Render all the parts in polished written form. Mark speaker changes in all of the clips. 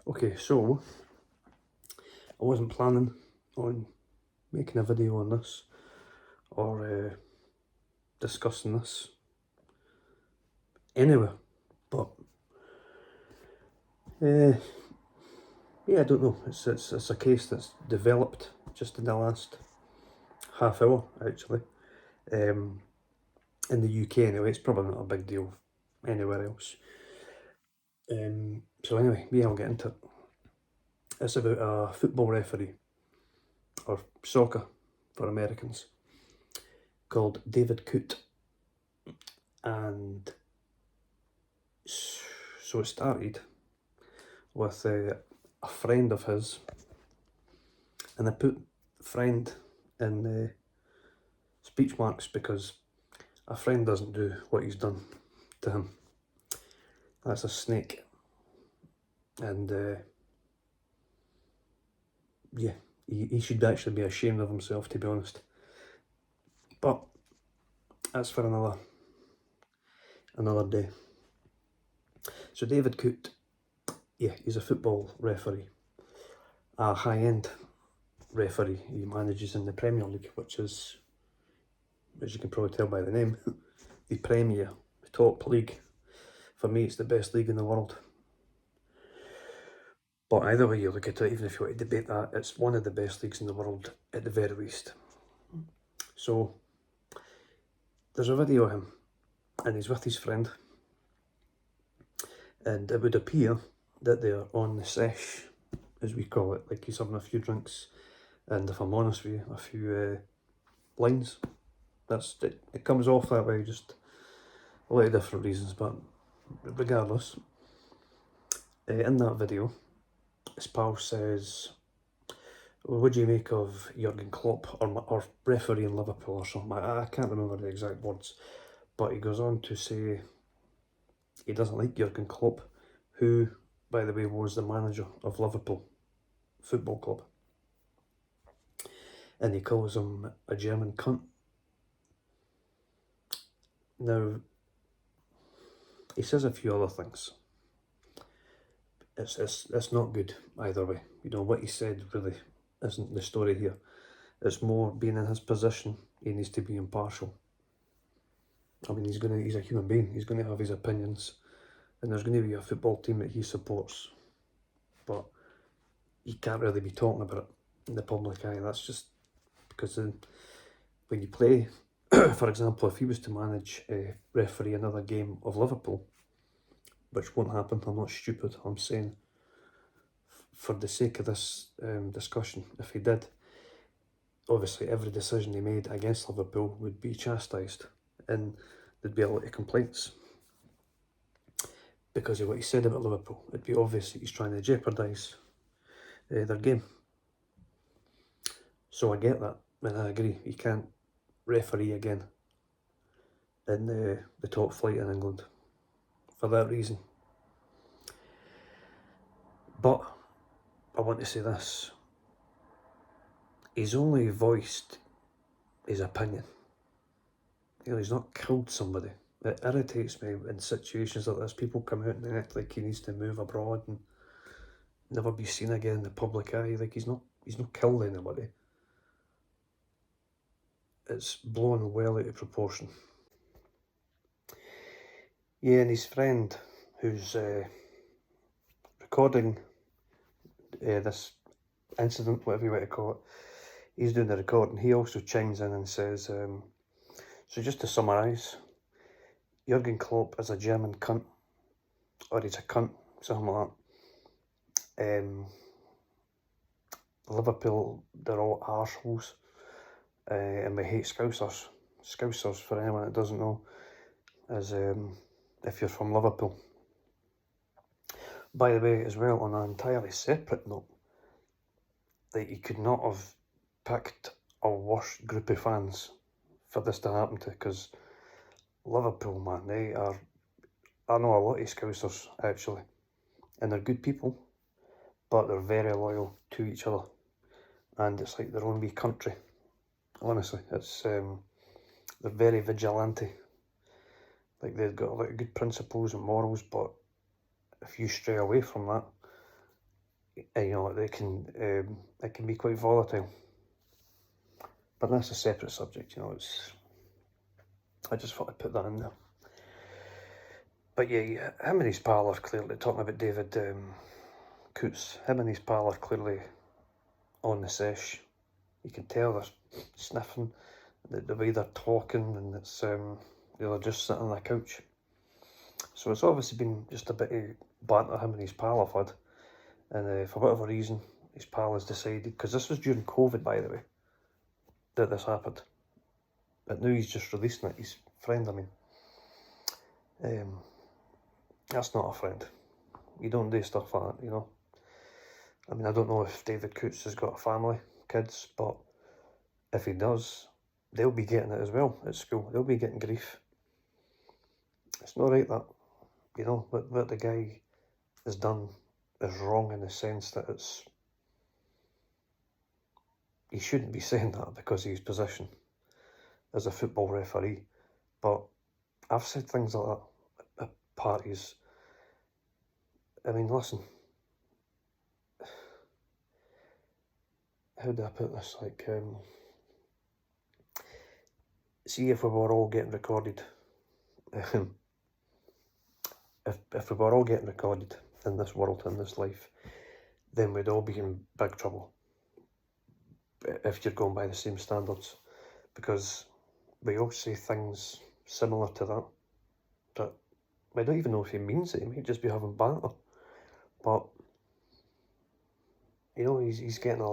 Speaker 1: Okay, so I wasn't planning on making a video on this or discussing this anyway, but yeah, I don't know. It's a case that's developed just in the last half hour, actually. In the UK anyway, it's probably not a big deal anywhere else. So anyway, yeah, I'll get into it. It's about a football referee, or soccer for Americans, called David Coote. And so it started with a friend of his, and I put friend in speech marks because a friend doesn't do what he's done to him. That's a snake. And yeah, he should actually be ashamed of himself, to be honest. But that's for another day. So David Coote, yeah, he's a football referee, a high-end referee. He manages in the Premier League, which is, as you can probably tell by the name, the Premier, the top league. For me, it's the best league in the world. But either way you look at it, even if you want to debate that, it's one of the best leagues in the world at the very least. So there's a video of him, and he's with his friend, and it would appear that they're on the sesh, as we call it, like he's having a few drinks, and if I'm honest with you, a few lines. It comes off that way, just a lot of different reasons, but regardless, in that video, his pal says, well, what do you make of Jurgen Klopp or referee in Liverpool or something? I can't remember the exact words, but he goes on to say he doesn't like Jurgen Klopp, who, by the way, was the manager of Liverpool Football Club. And he calls him a German cunt. Now, he says a few other things. It's not good either way. You know, what he said really isn't the story here. It's more being in his position, he needs to be impartial. I mean, he's a human being, he's going to have his opinions, and there's going to be a football team that he supports, but he can't really be talking about it in the public eye. That's just because when you play, for example, if he was to manage referee another game of Liverpool, which won't happen, I'm not stupid, I'm saying for the sake of this discussion, if he did, obviously every decision he made against Liverpool would be chastised, and there'd be a lot of complaints because of what he said about Liverpool. It'd be obvious that he's trying to jeopardise their game. So I get that, and I agree, he can't referee again in the top flight in England for that reason. But I want to say this, he's only voiced his opinion. You know, he's not killed somebody. It irritates me in situations like this. People come out and act like he needs to move abroad and never be seen again in the public eye. Like he's not killed anybody. It's blown well out of proportion. Yeah, and his friend, who's recording this incident, whatever you want to call it, he's doing the recording. He also chimes in and says, so just to summarise, Jurgen Klopp is a German cunt, or he's a cunt, something like that. Liverpool, they're all arseholes, and we hate Scousers. Scousers, for anyone that doesn't know, is if you're from Liverpool. By the way, as well, on an entirely separate note, that you could not have picked a worse group of fans for this to happen to, because Liverpool, man, I know a lot of Scousers, actually, and they're good people, but they're very loyal to each other, and it's like their own wee country. Honestly, it's they're very vigilante. Like, they've got a lot of good principles and morals, but if you stray away from that, and, you know, it can be quite volatile. But that's a separate subject, you know. I just thought I'd put that in there. But yeah, him and his pal are clearly talking about David Coote. Him and his pal are clearly on the sesh. You can tell they're sniffing, the way they're talking, and it's they're just sitting on the couch. So it's obviously been just a bit of banter him and his pal have had, and for whatever reason, his pal has decided, because this was during COVID, by the way, that this happened. But now he's just releasing it. His friend, I mean, that's not a friend. You don't do stuff like that, you know. I mean, I don't know if David Coote has got a family, kids, but if he does, they'll be getting it as well at school. They'll be getting grief. It's not right that, you know, what the guy has done is wrong in the sense that he shouldn't be saying that because of his position as a football referee. But I've said things like that at parties. I mean, listen, how do I put this? Like, see if we were all getting recorded. If we were all getting recorded in this world, in this life, then we'd all be in big trouble. If you're going by the same standards, because we all say things similar to that, but we don't even know if he means it. He might just be having banter. But you know, he's getting a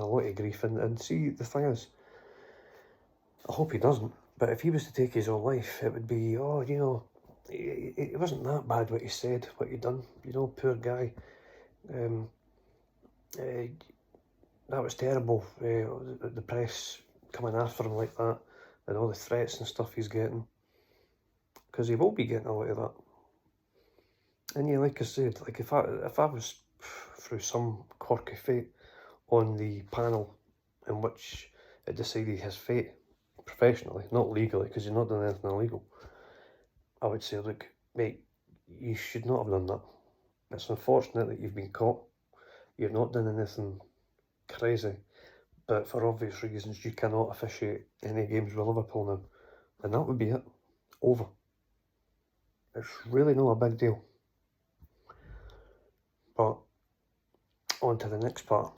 Speaker 1: lot of grief, and see, the thing is, I hope he doesn't. But if he was to take his own life, it would be, oh, you know, it wasn't that bad what he said, what he done. You know, poor guy. That was terrible. The press coming after him like that, and all the threats and stuff he's getting, because he will be getting a lot of that. And yeah, like I said, like if I was through some quirky fate on the panel in which it decided his fate professionally, not legally, because you're not doing anything illegal, I would say, look, mate, you should not have done that. It's unfortunate that you've been caught. You've not done anything crazy, but for obvious reasons you cannot officiate any games with Liverpool now, and that would be it. Over. It's really not a big deal. But on to the next part,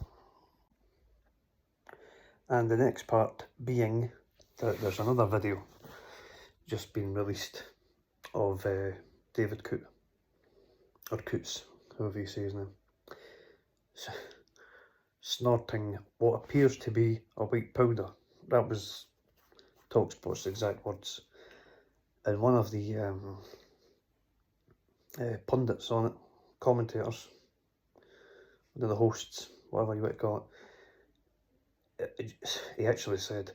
Speaker 1: and the next part being that there's another video just been released of David Coote, or Coots, however you say his name, snorting what appears to be a white powder. That was TalkSport's exact words. And one of the pundits on it, commentators, one of the hosts, whatever you might call it, he actually said,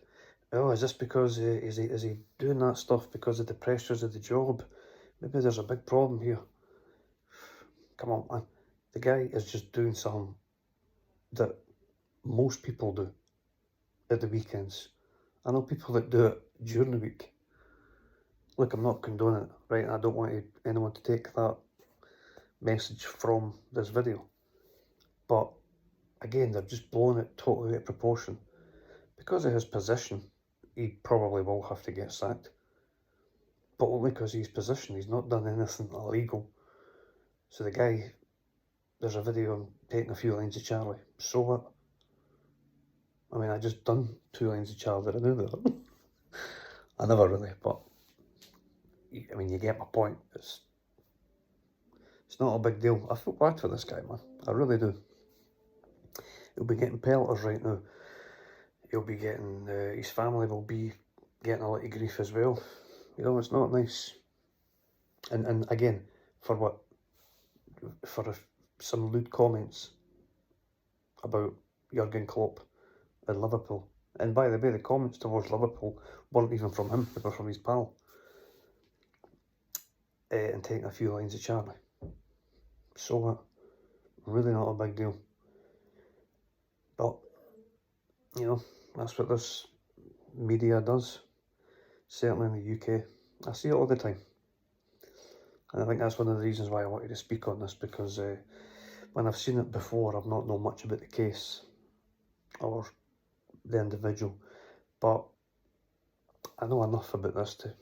Speaker 1: oh, is this because, is he doing that stuff because of the pressures of the job? Maybe there's a big problem here. Come on, man. The guy is just doing something that most people do at the weekends. I know people that do it during the week. Look, I'm not condoning it, right? I don't want anyone to take that message from this video. But again, they're just blowing it totally out of proportion. Because of his position, he probably will have to get sacked. But only because of his position, he's not done anything illegal. So the guy, there's a video of him taking a few lines of Charlie. So what? I mean, I just done 2 lines of Charlie, I knew that. I never really, but I mean, you get my point. It's not a big deal. I feel bad for this guy, man. I really do. He'll be getting pelters right now. He'll be getting, his family will be getting a lot of grief as well. You know, it's not nice. And again, for what? For some lewd comments about Jurgen Klopp and Liverpool. And by the way, the comments towards Liverpool weren't even from him, they were from his pal. And taking a few lines of Charlie. So what? Really not a big deal. But, you know, that's what this media does. Certainly in the UK. I see it all the time. And I think that's one of the reasons why I wanted to speak on this, because when I've seen it before, I've not known much about the case or the individual, but I know enough about this to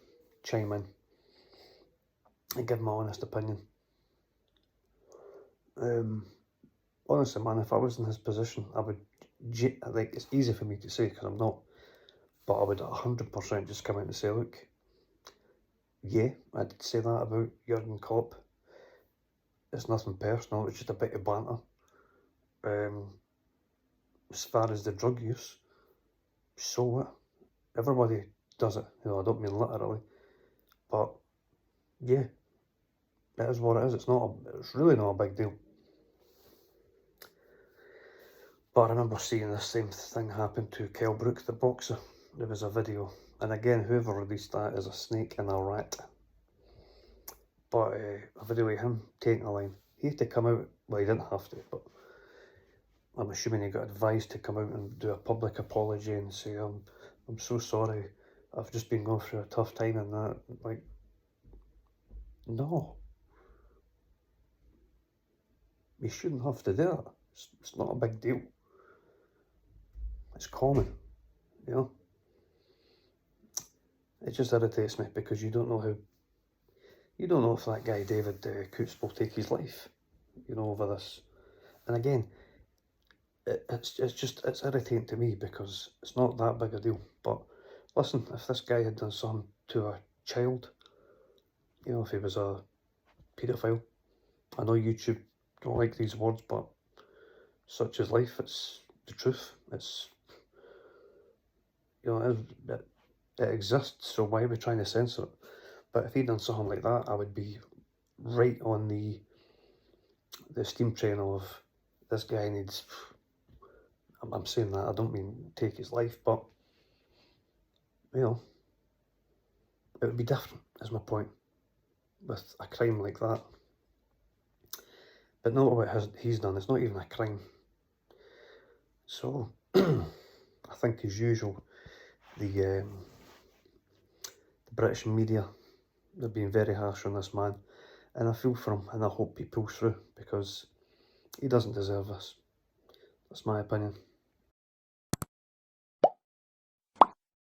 Speaker 1: chime in and give my honest opinion. Honestly, man, if I was in his position, I would, like, it's easy for me to say because I'm not, but I would 100% just come out and say, look, yeah, I did say that about Jurgen Klopp. It's nothing personal, it's just a bit of banter. As far as the drug use, so what? Everybody does it, you know, I don't mean literally, but yeah, it is what it is. It's really not a big deal. But I remember seeing the same thing happen to Kell Brook, the boxer. There was a video, and again, whoever released that is a snake and a rat. But a video of him taking a line. He had to come out, well, he didn't have to, but I'm assuming he got advised to come out and do a public apology and say, I'm so sorry, I've just been going through a tough time and that. Like, no. You shouldn't have to do that. It's not a big deal. It's common, you know. It just irritates me because you don't know if that guy David Coote will take his life, you know, over this. And again, it's irritating to me because it's not that big a deal. But listen, if this guy had done something to a child, you know, if he was a paedophile, I know YouTube don't like these words, but such is life. It's the truth. It's, you know, it exists, so why are we trying to censor it? But if he'd done something like that, I would be right on the steam train of this guy needs, I'm saying that, I don't mean take his life, but, you know, it would be different, is my point, with a crime like that. But not what he's done, it's not even a crime. So, I think as usual, the British media, they're being very harsh on this man, and I feel for him, and I hope he pulls through, because he doesn't deserve this. That's my opinion.